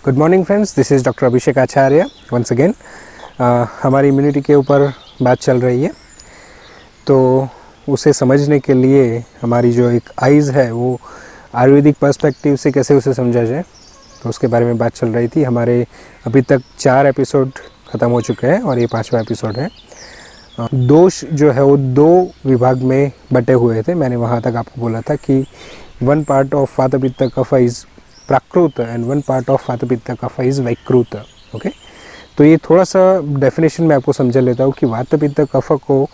Good morning friends, this is doctor Abhishek Acharya once again. हमारी immunity के ऊपर बात चल रही है, तो उसे समझने के लिए हमारी जो एक आइज़ है वो आयुर्वेदिक पर्सपेक्टिव से कैसे उसे समझा जाए, तो उसके बारे में बात चल रही थी। हमारे अभी तक 4 एपिसोड ख़त्म हो चुके हैं और ये 5वां एपिसोड है। दोष जो है वो 2 विभाग में बटे हुए थे। मैंने वहाँ तक आपको बोला था कि 1 part of vata pitta kapha is prakrit and 1 part of vata pitta kapha is वैकृत। Okay, तो ये थोड़ा सा डेफिनेशन मैं आपको समझा लेता हूँ कि वात पित्त कफ को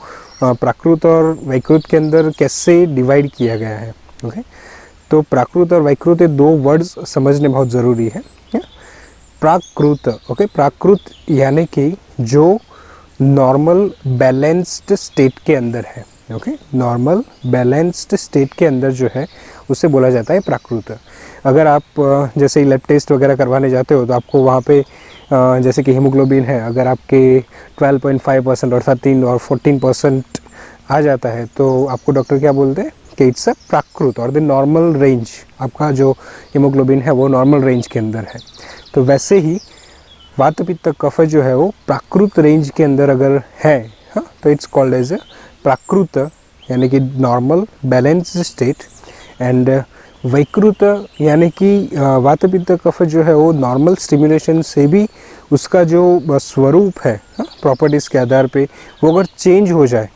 प्राकृत और वैकृत के अंदर कैसे डिवाइड किया गया है। ओके, तो प्राकृत और वैकृत ये 2 वर्ड्स समझने बहुत ज़रूरी है। प्राकृत, ओके, प्राकृत यानी कि जो नॉर्मल बैलेंस्ड स्टेट के अंदर है। ओके, नॉर्मल बैलेंस्ड स्टेट के अंदर जो है उसे बोला जाता है प्राकृत। अगर आप जैसे लैब टेस्ट वगैरह करवाने जाते हो तो आपको वहाँ पे जैसे कि हीमोग्लोबिन है, अगर आपके 12.5% और 13 और 14% आ जाता है तो आपको डॉक्टर क्या बोलते हैं कि इट्स अ प्राकृत और द नॉर्मल रेंज। आपका जो हीमोग्लोबिन है वो नॉर्मल रेंज के अंदर है। तो वैसे ही वात पित्त कफ जो है वो प्राकृत रेंज के अंदर अगर है, हाँ, तो इट्स कॉल्ड एज प्राकृत यानी कि नॉर्मल बैलेंस्ड स्टेट, एंड वैकृत यानी कि वात पित्त कफ जो है वो नॉर्मल स्टिमुलेशन से भी उसका जो स्वरूप है, प्रॉपर्टीज़ के आधार पे वो अगर चेंज हो जाए,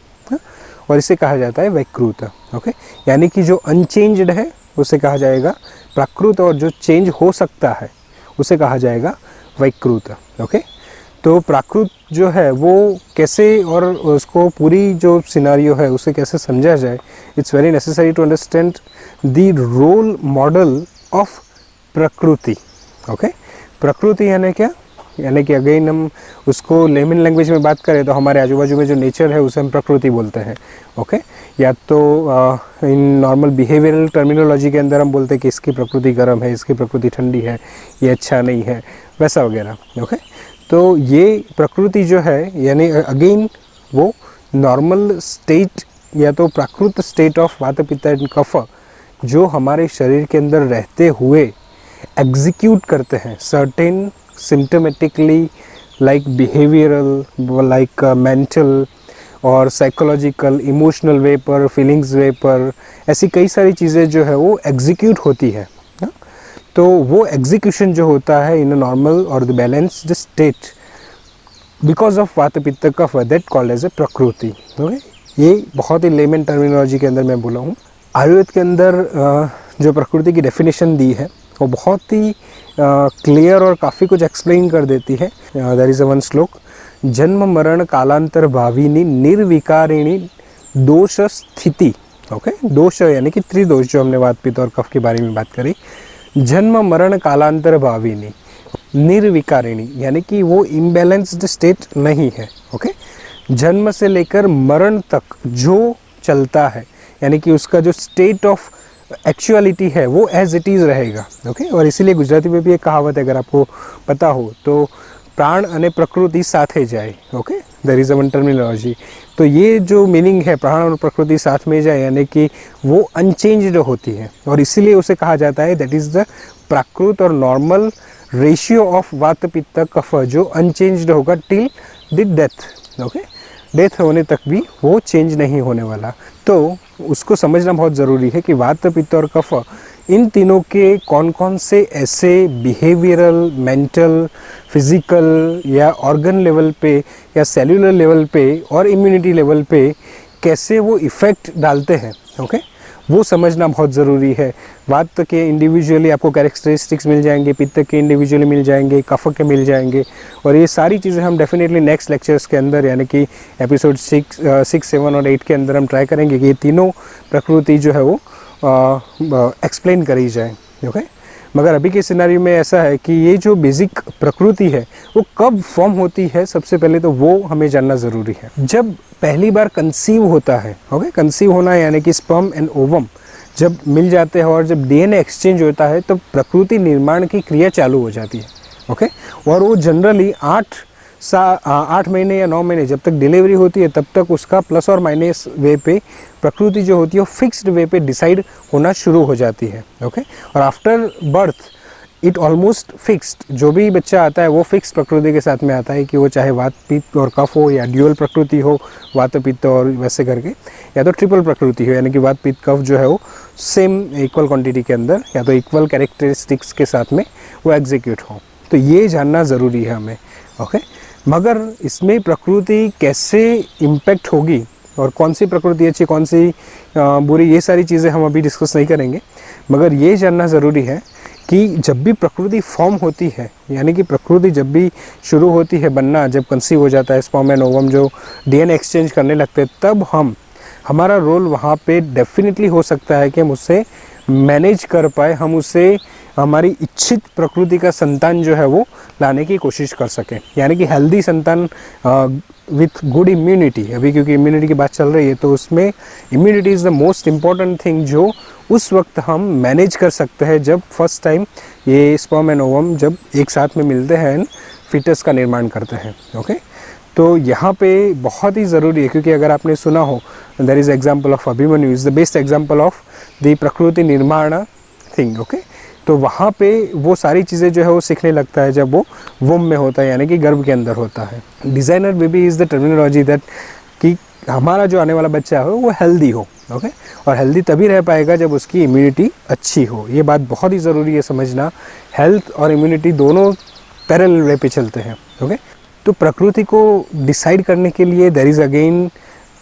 और इसे कहा जाता है वैकृत। ओके, यानी कि जो अनचेंज्ड है उसे कहा जाएगा प्राकृत, और जो चेंज हो सकता है उसे कहा जाएगा वैकृत। ओके, तो प्राकृत जो है वो कैसे, और उसको पूरी जो सिनारियो है उसे कैसे समझा जाए, it's very necessary to understand the role model of prakriti. Okay, प्रकृति यानी क्या, यानी कि अगेन हम उसको लेमन लैंग्वेज में बात करें तो हमारे आजू बाजू में जो नेचर है उसे हम प्रकृति बोलते हैं। ओके, या तो इन नॉर्मल बिहेवियरल टर्मिनोलॉजी के अंदर हम बोलते हैं कि इसकी प्रकृति गर्म है, इसकी प्रकृति ठंडी है, ये अच्छा नहीं है, वैसा वगैरह। ओके, तो ये प्रकृति जो है यानी अगेन वो नॉर्मल स्टेट या तो प्राकृत स्टेट ऑफ वात पित्त एंड कफ जो हमारे शरीर के अंदर रहते हुए एग्जीक्यूट करते हैं certain symptomatically, like behavioural, like mental और साइकोलॉजिकल, इमोशनल वे पर, फीलिंग्स वे पर, ऐसी कई सारी चीज़ें जो है वो एग्जीक्यूट होती है। तो वो एग्जीक्यूशन जो होता है इन अ नॉर्मल और the balanced state because of vata pitta cough, that called as a प्रकृति। ओके, ये बहुत ही लेमन टर्मिनोलॉजी के अंदर मैं बोला हूँ। आयुर्वेद के अंदर जो प्रकृति की डेफिनेशन दी है वो बहुत ही क्लियर और काफ़ी कुछ एक्सप्लेन कर देती है। देयर इज़ अ वन श्लोक, जन्म मरण कालांतर भाविनी निर्विकारिणी दोष स्थिति। ओके, दोष यानी कि त्रिदोष जो हमने वात पित्त और कफ के बारे में बात करी। जन्म मरण कालांतर भाविनी, निर्विकारिणी यानी कि वो इम्बैलेंस्ड स्टेट नहीं है। ओके, जन्म से लेकर मरण तक जो चलता है यानी कि उसका जो स्टेट ऑफ एक्चुअलिटी है वो एज इट इज़ रहेगा। ओके, और इसीलिए गुजराती में भी एक कहावत है, अगर आपको पता हो तो, प्राण अने प्रकृति साथे जाए। Okay, there is a one terminology. तो ये जो मीनिंग है प्राण और प्रकृति साथ में जाए यानी कि वो अनचेंज्ड होती है, और इसीलिए उसे कहा जाता है दैट इज़ द प्राकृत और normal ratio of vata pitta कफ जो अनचेंज्ड होगा till the death. Okay, death होने तक भी वो चेंज नहीं होने वाला। तो उसको समझना बहुत ज़रूरी है कि वात पित्त और कफ इन तीनों के कौन कौन से ऐसे बिहेवियरल, मेंटल, फिज़िकल या ऑर्गन लेवल पे या सेल्यूलर लेवल पे और इम्यूनिटी लेवल पे कैसे वो इफ़ेक्ट डालते हैं। ओके, वो समझना बहुत ज़रूरी है। वात के इंडिविजुअली आपको कैरेक्टरिस्टिक्स मिल जाएंगे, पित्त के इंडिविजुअली मिल जाएंगे, कफ के मिल जाएंगे, और ये सारी चीज़ें हम डेफिनेटली नेक्स्ट लेक्चर्स के अंदर यानी कि एपिसोड 6, 7 और 8 के अंदर हम ट्राई करेंगे कि ये तीनों प्रकृति जो है वो एक्सप्लेन करी जाए। ओके, मगर अभी के सिनारियो में ऐसा है कि ये जो बेसिक प्रकृति है वो कब फॉर्म होती है, सबसे पहले तो वो हमें जानना ज़रूरी है। जब पहली बार कंसीव होता है, ओके, कंसीव होना यानी कि स्पर्म एंड ओवम जब मिल जाते हैं और जब डीएनए एक्सचेंज होता है तो प्रकृति निर्माण की क्रिया चालू हो जाती है। ओके, और वो जनरली 8 महीने या 9 महीने जब तक डिलीवरी होती है तब तक उसका प्लस और माइनस वे पे प्रकृति जो होती है वो फिक्स्ड वे पे डिसाइड होना शुरू हो जाती है। ओके, और after birth it almost fixed, जो भी बच्चा आता है वो फिक्स प्रकृति के साथ में आता है, कि वो चाहे वात पित्त और कफ हो, या ड्यूअल प्रकृति हो वात पित्त और वैसे करके, या तो ट्रिपल प्रकृति हो, यानी कि वात पित्त कफ जो है वो सेम इक्वल क्वांटिटी के अंदर या तो इक्वल कैरेक्टरिस्टिक्स के साथ में वो एग्जीक्यूट हो। तो ये जानना ज़रूरी है हमें, ओके। मगर इसमें प्रकृति कैसे इम्पेक्ट होगी और कौन सी प्रकृति अच्छी कौन सी बुरी, ये सारी चीज़ें हम अभी डिस्कस नहीं करेंगे। मगर ये जानना ज़रूरी है कि जब भी प्रकृति फॉर्म होती है, यानी कि प्रकृति जब भी शुरू होती है बनना, जब कंसीव हो जाता है स्पर्म एंड ओवम, जो डीएनए एक्सचेंज करने लगते हैं, तब हमारा रोल वहाँ पे डेफिनेटली हो सकता है कि हम उससे मैनेज कर पाए, हम उसे हमारी इच्छित प्रकृति का संतान जो है वो लाने की कोशिश कर सकें, यानी कि हेल्दी संतान विथ गुड इम्यूनिटी। अभी क्योंकि इम्यूनिटी की बात चल रही है, तो उसमें immunity is the most important thing, जो उस वक्त हम मैनेज कर सकते हैं जब फर्स्ट टाइम ये स्पर्म एंड ओवम जब एक साथ में मिलते हैं, फिटस का निर्माण करते हैं, ओके। तो यहाँ पे बहुत ही ज़रूरी है, क्योंकि अगर आपने सुना हो, there is example of Abhimanyu is the best example of the prakriti nirman thing, okay. तो वहाँ पे वो सारी चीज़ें जो है वो सीखने लगता है जब वो वुम में होता है, यानी कि गर्भ के अंदर होता है। Designer baby is the terminology that कि हमारा जो आने वाला बच्चा हो वो हेल्दी हो, ओके। और हेल्दी तभी रह पाएगा जब उसकी इम्यूनिटी अच्छी हो। ये बात बहुत ही ज़रूरी है समझना, हेल्थ और इम्यूनिटी दोनों पैरेलल वे पे चलते हैं, ओके। तो प्रकृति को डिसाइड करने के लिए देयर इज़ अगेन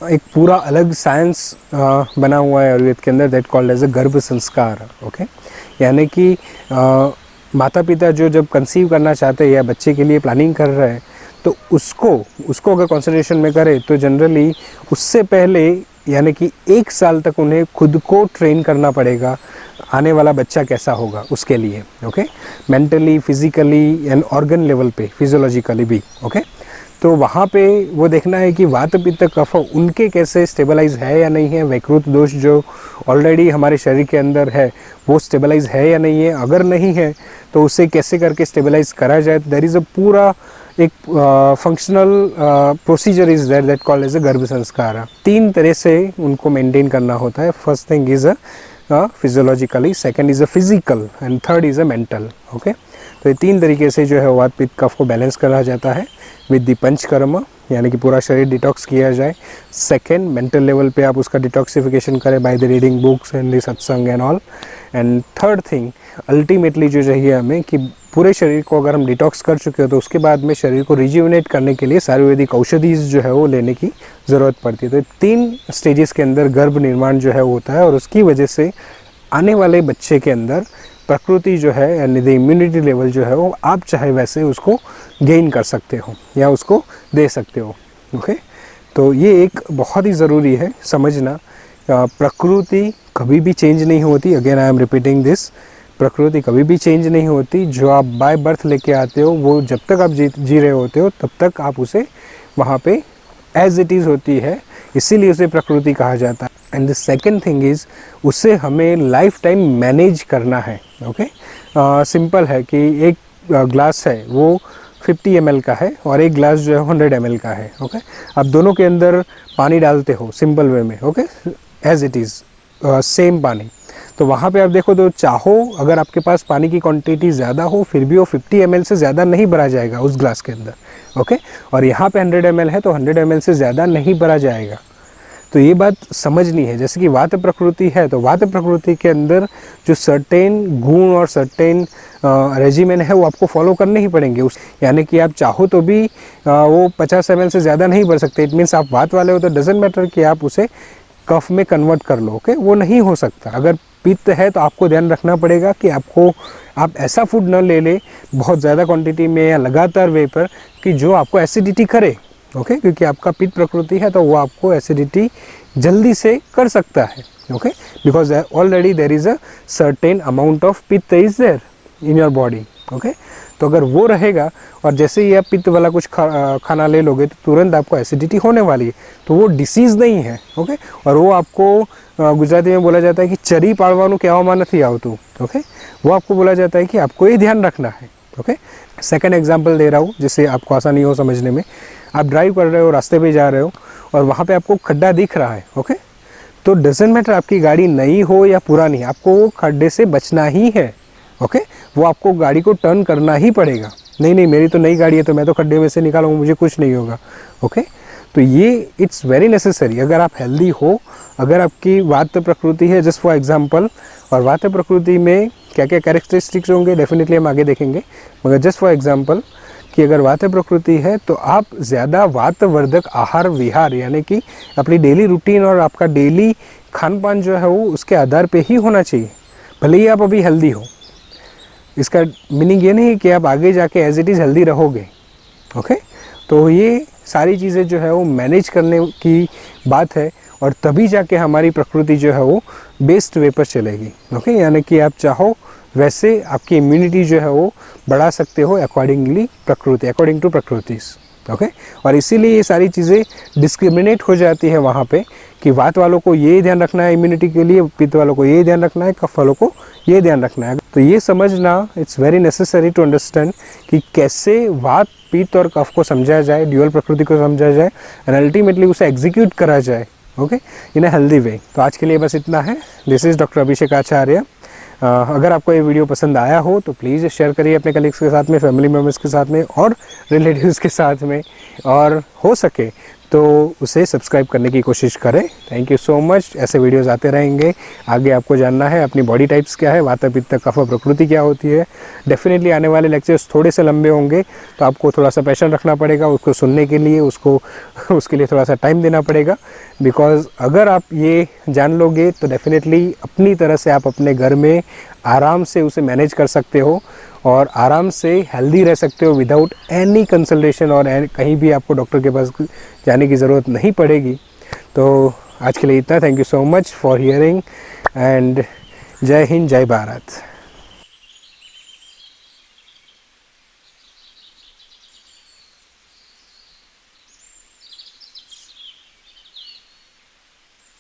एक पूरा अलग साइंस बना हुआ है आयुर्वेद के अंदर, that called as a garbh संस्कार, ओके। यानी कि माता पिता जो जब कंसीव करना चाहते हैं या बच्चे के लिए प्लानिंग कर रहे हैं, तो उसको अगर कंसिडरेशन में करें तो जनरली उससे पहले यानी कि 1 साल तक उन्हें खुद को ट्रेन करना पड़ेगा, आने वाला बच्चा कैसा होगा उसके लिए, okay. Mentally, physically and organ level पे, फिजियोलॉजिकली भी, ओके। तो वहाँ पे वो देखना है कि वात पित्त कफ उनके कैसे स्टेबलाइज है या नहीं है, वैकृत दोष जो ऑलरेडी हमारे शरीर के अंदर है वो स्टेबलाइज है या नहीं है, अगर नहीं है तो उसे कैसे करके स्टेबलाइज करा जाए। देयर इज़ अ पूरा एक functional procedure is there that called as a garbh sanskar. 3 तरह से उनको मेंटेन करना होता है। First thing is a physiologically, second is a physical and third is a mental, okay. तो ये 3 तरीके से जो है वात पित्त कफ को बैलेंस करा जाता है विद द पंचकर्म, यानी कि पूरा शरीर डिटॉक्स किया जाए। सेकेंड, मेंटल लेवल पे आप उसका डिटॉक्सिफिकेशन करें by the reading books and the satsang and all. And third thing, ultimately जो चाहिए हमें कि पूरे शरीर को अगर हम डिटॉक्स कर चुके हो तो उसके बाद में शरीर को रिज्यूनेट करने के लिए आयुर्वेदिक औषधीज जो है वो लेने की ज़रूरत पड़ती है। तो 3 स्टेजेस के अंदर गर्भ निर्माण जो है वो होता है, और उसकी वजह से आने वाले बच्चे के अंदर प्रकृति जो है यानी द इम्यूनिटी लेवल जो है वो आप चाहे वैसे उसको गेन कर सकते हो या उसको दे सकते हो, ओके। तो ये एक बहुत ही ज़रूरी है समझना, प्रकृति कभी भी चेंज नहीं होती। Again I am repeating this, प्रकृति कभी भी चेंज नहीं होती। जो आप बाय बर्थ लेके आते हो वो जब तक आप जी रहे होते हो तब तक आप उसे वहाँ पे एज इट इज़ होती है, इसीलिए उसे प्रकृति कहा जाता है। And the second thing is उसे हमें लाइफ टाइम मैनेज करना है, ओके। सिंपल है कि एक ग्लास है वो 50 ml का है और एक ग्लास जो है 100 ml का है, ओके। आप दोनों के अंदर पानी डालते हो सिंपल वे में, okay, as it is same pani. तो वहाँ पे आप देखो तो चाहो अगर आपके पास पानी की क्वांटिटी ज़्यादा हो फिर भी वो 50 ml से ज़्यादा नहीं भरा जाएगा उस ग्लास के अंदर, ओके। और यहाँ पे 100 ml है तो 100 ml से ज़्यादा नहीं भरा जाएगा। तो ये बात समझनी है। जैसे कि वात प्रकृति है तो वात प्रकृति के अंदर जो सर्टेन गुण और सर्टेन रेजिमेन है वो आपको फॉलो करने ही पड़ेंगे। उस यानी कि आप चाहो तो भी वो 50 ml से ज़्यादा नहीं भर सकते। इट मीन्स आप वात वाले हो तो डजेंट मैटर कि आप उसे कफ में कन्वर्ट कर लो, ओके। वो नहीं हो सकता। अगर पित्त है तो आपको ध्यान रखना पड़ेगा कि आप ऐसा फूड न ले ले बहुत ज़्यादा क्वांटिटी में या लगातार वे पर कि जो आपको एसिडिटी करे, ओके। क्योंकि आपका पित्त प्रकृति है तो वो आपको एसिडिटी जल्दी से कर सकता है, okay, because already there is a certain amount of pitta is there in your body, okay. तो अगर वो रहेगा और जैसे ही आप पित्त वाला कुछ खाना ले लोगे तो तुरंत आपको एसिडिटी होने वाली है। तो वो डिसीज़ नहीं है, ओके। और वो आपको गुजराती में बोला जाता है कि चरी पाड़वानुं कहेवामां नथी आवतुं, ओके। वो आपको बोला जाता है कि आपको ये ध्यान रखना है, ओके। सेकेंड एग्जाम्पल दे रहा हूँ जिससे आपको आसानी हो समझने में। आप ड्राइव कर रहे हो, रास्ते पे जा रहे हो और वहाँ पे आपको खड्डा दिख रहा है, ओके। तो डजेंट मैटर आपकी गाड़ी नई हो या पुरानी, आपको वो खड्डे से बचना ही है, ओके। वो आपको गाड़ी को टर्न करना ही पड़ेगा। नहीं मेरी तो नई गाड़ी है तो मैं तो खड्डे में से निकालूंगा, मुझे कुछ नहीं होगा। ओके, तो ये इट्स वेरी नेसेसरी। अगर आप हेल्दी हो, अगर आपकी वात प्रकृति है जस्ट फॉर एग्जांपल, और वात प्रकृति में क्या क्या कैरेक्टरिस्टिक्स होंगे डेफिनेटली हम आगे देखेंगे, मगर जस्ट फॉर एग्जांपल कि अगर वात प्रकृति है तो आप ज़्यादा वातवर्धक आहार विहार यानी कि अपनी डेली रूटीन और आपका डेली खान पान जो है वो उसके आधार पे ही होना चाहिए, भले ही आप अभी हेल्दी हो। इसका मीनिंग ये नहीं कि आप आगे जाके एज इट इज़ हेल्दी रहोगे। ओके, तो ये सारी चीज़ें जो है वो मैनेज करने की बात है, और तभी जाके हमारी प्रकृति जो है वो बेस्ट वे पर चलेगी। ओके, यानी कि आप चाहो वैसे आपकी इम्यूनिटी जो है वो बढ़ा सकते हो अकॉर्डिंगली प्रकृति, अकॉर्डिंग टू प्रकृति। ओके, और इसीलिए ये सारी चीज़ें डिस्क्रिमिनेट हो जाती है वहाँ पे कि वात वालों को ये ध्यान रखना है इम्यूनिटी के लिए, पित्त वालों को ये ध्यान रखना है, कफ वालों को ये ध्यान रखना है। तो ये समझना it's very necessary to understand कि कैसे वात, पित्त और कफ को समझा जाए, ड्यूअल प्रकृति को समझा जाए, एंड अल्टीमेटली उसे एग्जीक्यूट करा जाए okay in a healthy way. तो आज के लिए बस इतना है। दिस इज़ डॉक्टर अभिषेक आचार्य। अगर आपको ये वीडियो पसंद आया हो तो प्लीज़ शेयर करिए अपने कलीग्स के साथ में, फैमिली मेम्बर्स के साथ में और रिलेटिव्स के साथ में, और हो सके तो उसे सब्सक्राइब करने की कोशिश करें। Thank you so much. ऐसे वीडियोस आते रहेंगे। आगे आपको जानना है अपनी बॉडी टाइप्स क्या है, वात पित्त कफ प्रकृति क्या होती है। डेफिनेटली आने वाले लेक्चर्स थोड़े से लंबे होंगे तो आपको थोड़ा सा पैशन रखना पड़ेगा उसको सुनने के लिए, उसके लिए थोड़ा सा टाइम देना पड़ेगा। बिकॉज अगर आप ये जान लोगे तो डेफिनेटली अपनी तरह से आप अपने घर में आराम से उसे मैनेज कर सकते हो और आराम से हेल्दी रह सकते हो विदाउट एनी कंसल्टेशन, और कहीं भी आपको डॉक्टर के पास जाने की ज़रूरत नहीं पड़ेगी। तो आज के लिए इतना। Thank you so much for hearing and जय हिंद, जय भारत।